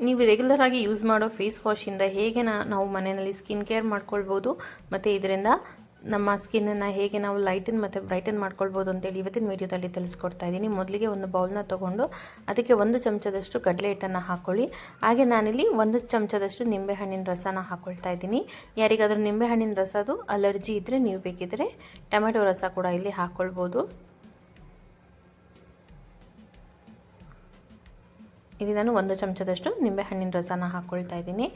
ನೀವು ರೆಗ್ಯುಲರ್ ಆಗಿ ಯೂಸ್ ಮಾಡೋ ಫೇಸ್ ವಾಶಿಂದ ಹೇಗೆ ನಾವು ಮನೆಯಲ್ಲಿ ಸ್ಕಿನ್ ಕೇರ್ ಮಾಡ್ಕೊಳ್ಬೋದು ಮತ್ತು ಇದರಿಂದ ನಮ್ಮ ಸ್ಕಿನ್ನನ್ನು ಹೇಗೆ ನಾವು ಲೈಟನ್ ಮತ್ತು ಬ್ರೈಟನ್ ಮಾಡ್ಕೊಳ್ಬೋದು ಅಂತೇಳಿ ಇವತ್ತಿನ ವೀಡಿಯೋದಲ್ಲಿ ತಿಳಿಸ್ಕೊಡ್ತಾ ಇದ್ದೀನಿ. ಮೊದಲಿಗೆ ಒಂದು ಬೌಲ್ನ ತೊಗೊಂಡು ಅದಕ್ಕೆ 1 ಚಮಚದಷ್ಟು ಕಡಲೆ ಹಿಟ್ಟನ್ನು ಹಾಕ್ಕೊಳ್ಳಿ. ಹಾಗೆ ನಾನಿಲ್ಲಿ 1 ಚಮಚದಷ್ಟು ನಿಂಬೆಹಣ್ಣಿನ ರಸನ ಹಾಕ್ಕೊಳ್ತಾ ಇದ್ದೀನಿ. ಯಾರಿಗಾದರೂ ನಿಂಬೆಹಣ್ಣಿನ ರಸದು ಅಲರ್ಜಿ ಇದ್ದರೆ ನೀವು ಬೇಕಿದ್ದರೆ ಟೊಮೆಟೊ ರಸ ಕೂಡ ಇಲ್ಲಿ ಹಾಕ್ಕೊಳ್ಬೋದು. ಇಲ್ಲಿ ನಾನು 1 ಚಮಚದಷ್ಟು ನಿಂಬೆಹಣ್ಣಿನ ರಸನ ಹಾಕ್ಕೊಳ್ತಾ ಇದ್ದೀನಿ.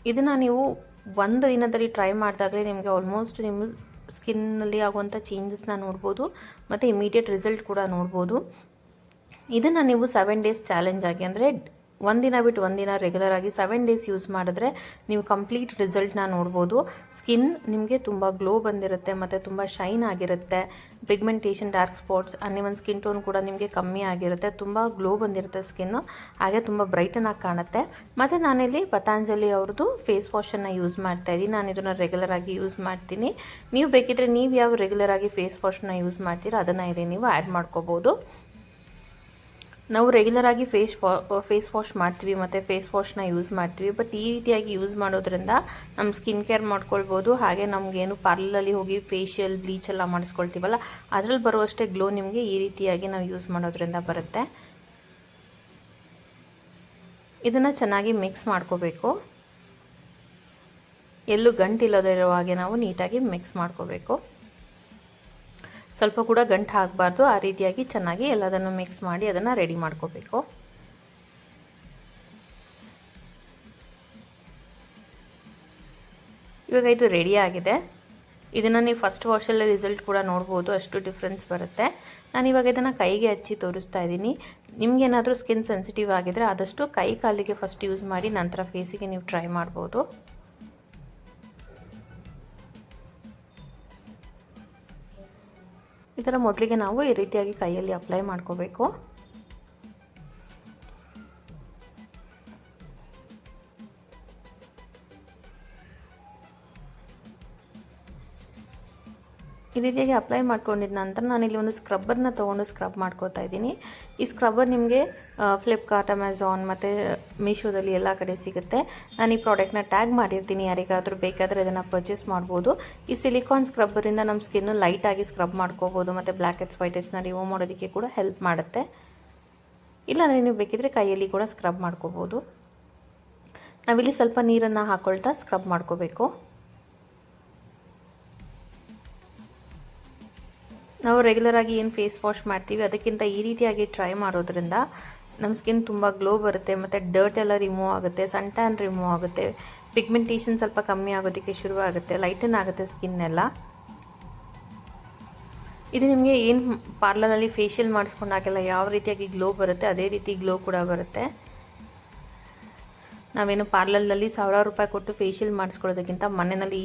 ಇದನ್ನು ನೀವು ಒಂದು ದಿನದಲ್ಲಿ ಟ್ರೈ ಮಾಡಿದಾಗಲೇ ನಿಮಗೆ ಆಲ್ಮೋಸ್ಟ್ ನಿಮ್ಮ ಸ್ಕಿನ್ನಲ್ಲಿ ಆಗುವಂಥ ಚೇಂಜಸ್ನ ನೋಡ್ಬೋದು ಮತ್ತು ಇಮಿಡಿಯೇಟ್ ರಿಸಲ್ಟ್ ಕೂಡ ನೋಡ್ಬೋದು. ಇದನ್ನು ನೀವು 7 ಡೇಸ್ ಚಾಲೆಂಜ್ ಆಗಿ, ಅಂದರೆ ಒಂದಿನ ಬಿಟ್ಟು ಒಂದಿನ ರೆಗ್ಯುಲರ್ ಆಗಿ 7 ಡೇಸ್ ಯೂಸ್ ಮಾಡಿದ್ರೆ ನೀವು ಕಂಪ್ಲೀಟ್ ರಿಸಲ್ಟ್ನ ನೋಡ್ಬೋದು. ಸ್ಕಿನ್ ನಿಮಗೆ ತುಂಬ ಗ್ಲೋ ಬಂದಿರುತ್ತೆ ಮತ್ತು ತುಂಬ ಶೈನ್ ಆಗಿರುತ್ತೆ. Pigmentation, dark spots, uneven skin tone ಕೂಡ ನಿಮಗೆ ಕಮ್ಮಿ ಆಗಿರುತ್ತೆ. ತುಂಬ ಗ್ಲೋ ಬಂದಿರುತ್ತೆ ಸ್ಕಿನ್ನು, ಹಾಗೆ ತುಂಬ ಬ್ರೈಟನ್ ಆಗಿ ಕಾಣುತ್ತೆ. ಮತ್ತು ನಾನಿಲ್ಲಿ ಪತಾಂಜಲಿ ಅವ್ರದ್ದು ಫೇಸ್ ವಾಶನ್ನು ಯೂಸ್ ಮಾಡ್ತಾ ಇದ್ದೀನಿ. ನಾನು ಇದನ್ನು ರೆಗ್ಯುಲರ್ ಆಗಿ ಯೂಸ್ ಮಾಡ್ತೀನಿ. ನೀವು ಬೇಕಿದ್ರೆ ನೀವು ಯಾವ ರೆಗ್ಯುಲರ್ ಆಗಿ ಫೇಸ್ ವಾಶನ್ನ ಯೂಸ್ ಮಾಡ್ತೀರೋ ಅದನ್ನು ಇಲ್ಲಿ ನೀವು ಆ್ಯಡ್ ಮಾಡ್ಕೋಬೋದು. ನಾವು ರೆಗ್ಯುಲರ್ ಆಗಿ ಫೇಸ್ ವಾಶ್ ಮಾಡ್ತೀವಿ ಮತ್ತು ಫೇಸ್ ವಾಶ್ನ ಯೂಸ್ ಮಾಡ್ತೀವಿ. ಬಟ್ ಈ ರೀತಿಯಾಗಿ ಯೂಸ್ ಮಾಡೋದ್ರಿಂದ ನಮ್ಮ ಸ್ಕಿನ್ ಕೇರ್ ಮಾಡ್ಕೊಳ್ಬೋದು. ಹಾಗೆ ನಮಗೇನು ಪಾರ್ಲರಲ್ಲಿ ಹೋಗಿ ಫೇಶಿಯಲ್ ಬ್ಲೀಚ್ ಎಲ್ಲ ಮಾಡಿಸ್ಕೊಳ್ತೀವಲ್ಲ, ಅದರಲ್ಲಿ ಬರುವಷ್ಟೇ ಗ್ಲೋ ನಿಮಗೆ ಈ ರೀತಿಯಾಗಿ ನಾವು ಯೂಸ್ ಮಾಡೋದ್ರಿಂದ ಬರುತ್ತೆ. ಇದನ್ನು ಚೆನ್ನಾಗಿ ಮಿಕ್ಸ್ ಮಾಡ್ಕೋಬೇಕು. ಎಲ್ಲೂ ಗಂಟಿಲ್ಲದಿರೋ ಹಾಗೆ ನಾವು ನೀಟಾಗಿ ಮಿಕ್ಸ್ ಮಾಡ್ಕೋಬೇಕು. ಸ್ವಲ್ಪ ಕೂಡ ಗಂಟು ಹಾಕಬಾರ್ದು. ಆ ರೀತಿಯಾಗಿ ಚೆನ್ನಾಗಿ ಎಲ್ಲದನ್ನು ಮಿಕ್ಸ್ ಮಾಡಿ ಅದನ್ನು ರೆಡಿ ಮಾಡ್ಕೋಬೇಕು. ಇವಾಗ ಇದು ರೆಡಿ ಆಗಿದೆ. ಇದನ್ನು ನೀವು ಫಸ್ಟ್ ವಾಶಲ್ಲಿ ರಿಸಲ್ಟ್ ಕೂಡ ನೋಡ್ಬೋದು, ಅಷ್ಟು ಡಿಫ್ರೆನ್ಸ್ ಬರುತ್ತೆ. ನಾನು ಇವಾಗ ಇದನ್ನು ಕೈಗೆ ಹಚ್ಚಿ ತೋರಿಸ್ತಾ ಇದ್ದೀನಿ. ನಿಮಗೇನಾದರೂ ಸ್ಕಿನ್ ಸೆನ್ಸಿಟಿವ್ ಆಗಿದ್ರೆ ಆದಷ್ಟು ಕೈ ಕಾಲಿಗೆ ಫಸ್ಟ್ ಯೂಸ್ ಮಾಡಿ ನಂತರ ಫೇಸಿಗೆ ನೀವು ಟ್ರೈ ಮಾಡ್ಬೋದು. ಈ ಥರ ಮೊದಲಿಗೆ ನಾವು ಈ ರೀತಿಯಾಗಿ ಕೈಯಲ್ಲಿ ಅಪ್ಲೈ ಮಾಡ್ಕೋಬೇಕು. ಈ ರೀತಿಯಾಗಿ ಅಪ್ಲೈ ಮಾಡ್ಕೊಂಡಿದ್ದ ನಂತರ ನಾನಿಲ್ಲಿ ಒಂದು ಸ್ಕ್ರಬ್ಬರ್ನ ತೊಗೊಂಡು ಸ್ಕ್ರಬ್ ಮಾಡ್ಕೋತಾ ಇದ್ದೀನಿ. ಈ ಸ್ಕ್ರಬ್ಬರ್ ನಿಮಗೆ ಫ್ಲಿಪ್ಕಾರ್ಟ್, ಅಮೆಝಾನ್ ಮತ್ತು ಮೀಶೋದಲ್ಲಿ ಎಲ್ಲ ಕಡೆ ಸಿಗುತ್ತೆ. ನಾನು ಈ ಪ್ರಾಡಕ್ಟ್ನ ಟ್ಯಾಗ್ ಮಾಡಿರ್ತೀನಿ. ಯಾರಿಗಾದರೂ ಬೇಕಾದರೆ ಇದನ್ನು ಪರ್ಚೇಸ್ ಮಾಡ್ಬೋದು. ಈ ಸಿಲಿಕಾನ್ ಸ್ಕ್ರಬ್ಬರಿಂದ ನಮ್ಮ ಸ್ಕಿನ್ನು ಲೈಟಾಗಿ ಸ್ಕ್ರಬ್ ಮಾಡ್ಕೋಬೋದು ಮತ್ತು ಬ್ಲ್ಯಾಕ್ ಹೆಡ್ಸ್, ವೈಟ್ ಹೆಡ್ಸ್ನ ರಿಮೂವ್ ಮಾಡೋದಕ್ಕೆ ಕೂಡ ಹೆಲ್ಪ್ ಮಾಡುತ್ತೆ. ಇಲ್ಲಾಂದರೆ ನೀವು ಬೇಕಿದ್ರೆ ಕೈಯಲ್ಲಿ ಕೂಡ ಸ್ಕ್ರಬ್ ಮಾಡ್ಕೋಬೋದು. ನಾವಿಲ್ಲಿ ಸ್ವಲ್ಪ ನೀರನ್ನು ಹಾಕ್ಕೊಳ್ತಾ ಸ್ಕ್ರಬ್ ಮಾಡ್ಕೋಬೇಕು. ನಾವು ರೆಗ್ಯುಲರ್ ಆಗಿ ಏನು ಫೇಸ್ ವಾಶ್ ಮಾಡ್ತೀವಿ ಅದಕ್ಕಿಂತ ಈ ರೀತಿಯಾಗಿ ಟ್ರೈ ಮಾಡೋದ್ರಿಂದ ನಮ್ಮ ಸ್ಕಿನ್ ತುಂಬ ಗ್ಲೋ ಬರುತ್ತೆ ಮತ್ತು ಡರ್ಟ್ ಎಲ್ಲ ರಿಮೂವ್ ಆಗುತ್ತೆ, ಸನ್ ಟ್ಯಾನ್ ರಿಮೂವ್ ಆಗುತ್ತೆ, ಪಿಗ್ಮೆಂಟೇಷನ್ ಸ್ವಲ್ಪ ಕಮ್ಮಿ ಆಗೋದಕ್ಕೆ ಶುರುವಾಗುತ್ತೆ, ಲೈಟನ್ ಆಗುತ್ತೆ ಸ್ಕಿನ್ನೆಲ್ಲ. ಇದು ನಿಮಗೆ ಏನು ಪಾರ್ಲರಲ್ಲಿ ಫೇಶಿಯಲ್ ಮಾಡಿಸ್ಕೊಂಡಾಗೆಲ್ಲ ಯಾವ ರೀತಿಯಾಗಿ ಗ್ಲೋ ಬರುತ್ತೆ ಅದೇ ರೀತಿ ಗ್ಲೋ ಕೂಡ ಬರುತ್ತೆ. ನಾವೇನು ಪಾರ್ಲರ್ನಲ್ಲಿ 1000 ರೂಪಾಯಿ ಕೊಟ್ಟು ಫೇಶಿಯಲ್ ಮಾಡಿಸ್ಕೊಳ್ಳೋದಕ್ಕಿಂತ ಮನೆಯಲ್ಲಿ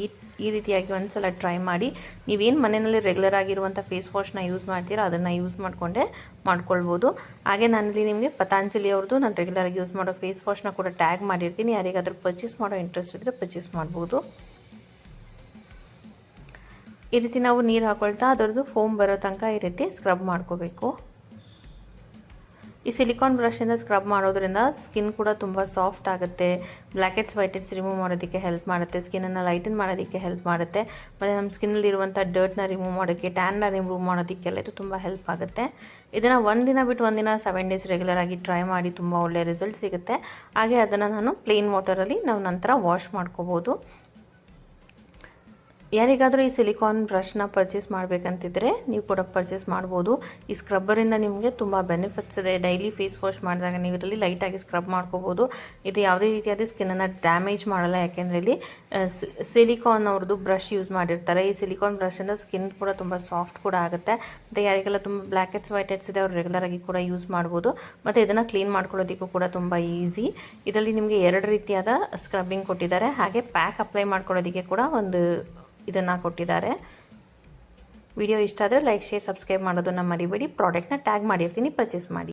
ಈ ರೀತಿಯಾಗಿ ಒಂದು ಸಲ ಟ್ರೈ ಮಾಡಿ. ನೀವೇನು ಮನೆಯಲ್ಲಿ ರೆಗ್ಯುಲರ್ ಆಗಿರುವಂಥ ಫೇಸ್ ವಾಶ್ನ ಯೂಸ್ ಮಾಡ್ತೀರೋ ಅದನ್ನು ಯೂಸ್ ಮಾಡಿಕೊಂಡೇ ಮಾಡ್ಕೊಳ್ಬೋದು. ಹಾಗೆ ನಾನಲ್ಲಿ ನಿಮಗೆ ಪತಾಂಜಲಿ ಅವ್ರದ್ದು ನಾನು ರೆಗ್ಯುಲರ್ ಆಗಿ ಯೂಸ್ ಮಾಡೋ ಫೇಸ್ ವಾಶ್ನ ಕೂಡ ಟ್ಯಾಗ್ ಮಾಡಿರ್ತೀನಿ. ಯಾರಿಗಾದರೂ ಪರ್ಚೇಸ್ ಮಾಡೋ ಇಂಟ್ರೆಸ್ಟ್ ಇದ್ದರೆ ಪರ್ಚೇಸ್ ಮಾಡ್ಬೋದು. ಈ ರೀತಿ ನಾವು ನೀರು ಹಾಕೊಳ್ತಾ ಅದರದ್ದು ಫೋಮ್ ಬರೋ ತನಕ ಈ ರೀತಿ ಸ್ಕ್ರಬ್ ಮಾಡ್ಕೋಬೇಕು. ಈ ಸಿಲಿಕಾನ್ ಬ್ರಷಿಂದ ಸ್ಕ್ರಬ್ ಮಾಡೋದ್ರಿಂದ ಸ್ಕಿನ್ ಕೂಡ ತುಂಬ ಸಾಫ್ಟ್ ಆಗುತ್ತೆ. Black heads, white heads remove ಮಾಡೋದಕ್ಕೆ ಹೆಲ್ಪ್ ಮಾಡುತ್ತೆ. ಸ್ಕಿನ್ನನ್ನು ಲೈಟನ್ ಮಾಡೋದಕ್ಕೆ ಹೆಲ್ಪ್ ಮಾಡುತ್ತೆ. ಮತ್ತು ನಮ್ಮ ಸ್ಕಿನ್ನಲ್ಲಿರುವಂಥ ಡರ್ಟ್ನ ರಿಮೂವ್ ಮಾಡೋಕ್ಕೆ, ಟ್ಯಾನ್ನ ರಿಮೂವ್ ಮಾಡೋದಕ್ಕೆಲ್ಲ ಇದು ತುಂಬ ಹೆಲ್ಪ್ ಆಗುತ್ತೆ. ಇದನ್ನು ಒಂದಿನ ಬಿಟ್ಟು ಒಂದಿನ 7 ಡೇಸ್ ರೆಗ್ಯುಲರ್ ಆಗಿ ಟ್ರೈ ಮಾಡಿ, ತುಂಬ ಒಳ್ಳೆಯ ರಿಸಲ್ಟ್ ಸಿಗುತ್ತೆ. ಹಾಗೆ ಅದನ್ನು ನಾನು ಪ್ಲೇನ್ ವಾಟರಲ್ಲಿ ನಾವು ನಂತರ ವಾಶ್ ಮಾಡ್ಕೋಬೋದು. ಯಾರಿಗಾದರೂ ಈ ಸಿಲಿಕಾನ್ ಬ್ರಷ್ನ ಪರ್ಚೇಸ್ ಮಾಡಬೇಕಂತಿದ್ರೆ ನೀವು ಕೂಡ ಪರ್ಚೇಸ್ ಮಾಡ್ಬೋದು. ಈ ಸ್ಕ್ರಬ್ಬರಿಂದ ನಿಮಗೆ ತುಂಬ ಬೆನಿಫಿಟ್ಸ್ ಇದೆ. ಡೈಲಿ ಫೇಸ್ ವಾಶ್ ಮಾಡಿದಾಗ ನೀವು ಇದರಲ್ಲಿ ಲೈಟಾಗಿ ಸ್ಕ್ರಬ್ ಮಾಡ್ಕೋಬೋದು. ಇದು ಯಾವುದೇ ರೀತಿಯಾದ ಸ್ಕಿನ್ನನ್ನು ಡ್ಯಾಮೇಜ್ ಮಾಡಲ್ಲ, ಯಾಕೆಂದರೆ ಇಲ್ಲಿ ಸಿಲಿಕಾನ್ ಅವ್ರದ್ದು ಬ್ರಷ್ ಯೂಸ್ ಮಾಡಿರ್ತಾರೆ. ಈ ಸಿಲಿಕಾನ್ ಬ್ರಷಿಂದ ಸ್ಕಿನ್ ಕೂಡ ತುಂಬ ಸಾಫ್ಟ್ ಕೂಡ ಆಗುತ್ತೆ. ಮತ್ತು ಯಾರಿಗೆಲ್ಲ ತುಂಬ ಬ್ಲ್ಯಾಕ್ ಹೆಡ್ಸ್, ವೈಟ್ ಹೆಡ್ಸ್ ಇದೆ ಅವರು ರೆಗ್ಯುಲರ್ ಆಗಿ ಕೂಡ ಯೂಸ್ ಮಾಡ್ಬೋದು. ಮತ್ತು ಇದನ್ನು ಕ್ಲೀನ್ ಮಾಡ್ಕೊಳ್ಳೋದಕ್ಕೂ ಕೂಡ ತುಂಬ ಈಸಿ. ಇದರಲ್ಲಿ ನಿಮಗೆ 2 ರೀತಿಯಾದ ಸ್ಕ್ರಬ್ಬಿಂಗ್ ಕೊಟ್ಟಿದ್ದಾರೆ. ಹಾಗೆ ಪ್ಯಾಕ್ ಅಪ್ಲೈ ಮಾಡ್ಕೊಳ್ಳೋದಕ್ಕೆ ಕೂಡ ಒಂದು ಇದನ್ನು ಕೊಟ್ಟಿದ್ದಾರೆ. ವಿಡಿಯೋ ಇಷ್ಟ ಆದರೆ ಲೈಕ್, ಶೇರ್, ಸಬ್ಸ್ಕ್ರೈಬ್ ಮಾಡೋದನ್ನು ಮರಿಬೇಡಿ. ಪ್ರಾಡಕ್ಟ್ನ ಟ್ಯಾಗ್ ಮಾಡಿರ್ತೀನಿ, ಪರ್ಚೇಸ್ ಮಾಡಿ.